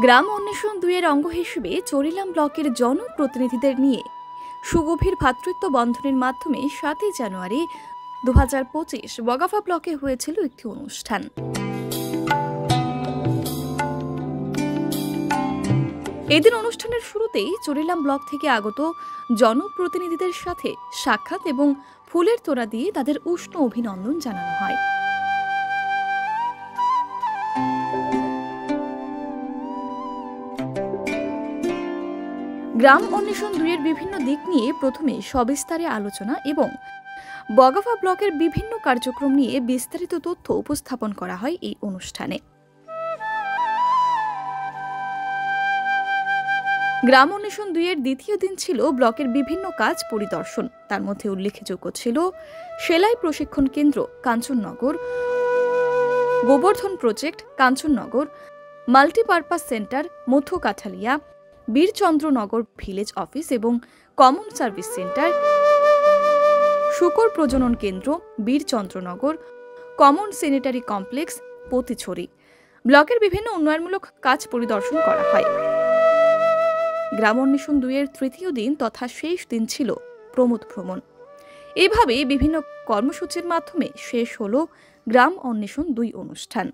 গ্রাম অন্বেষণ ২ এর অঙ্গ হিসেবে চরিলাম ব্লকের জনপ্রতিনিধিদের নিয়ে সুগভীর ভ্রাতৃত্ব বন্ধনের মাধ্যমে ৭ই জানুয়ারি ২০২৫ বগাফা ব্লকে হয়েছিল একটি অনুষ্ঠান। এদিন অনুষ্ঠানের শুরুতেই চরিলাম ব্লক থেকে আগত জনপ্রতিনিধিদের সাথে সাক্ষাৎ এবং ফুলের তোড়া দিয়ে তাদের উষ্ণ অভিনন্দন জানানো হয়। গ্রাম অন্বেষণ ২ এর বিভিন্ন দিক নিয়ে প্রথমে সবিস্তারে আলোচনা এবং বগাফা ব্লকের বিভিন্ন কার্যক্রম নিয়ে বিস্তারিত তথ্য উপস্থাপন করা হয় এই অনুষ্ঠানে। গ্রাম অন্বেষণ ২ এর দ্বিতীয় দিন ছিল ব্লকের বিভিন্ন কাজ পরিদর্শন। তার মধ্যে উল্লেখযোগ্য ছিল সেলাই প্রশিক্ষণ কেন্দ্র Kanchannagar, Gobardhan project Kanchannagar, multipurpose centre Madhya Kathalia, Birchandranagar village office এবং কমন সার্ভিস সেন্টার, শুকর প্রজনন কেন্দ্র Birchandranagar, common sanitary complex Patichhari. ব্লকের বিভিন্ন উন্নয়নমূলক কাজ পরিদর্শন করা হয়। গ্রাম অন্বেষণ ২ এর তৃতীয় দিন তথা শেষ দিন ছিল প্রমোদ ভ্রমণ। এভাবে বিভিন্ন কর্মসূচির মাধ্যমে শেষ হল গ্রাম অন্বেষণ ২ অনুষ্ঠান।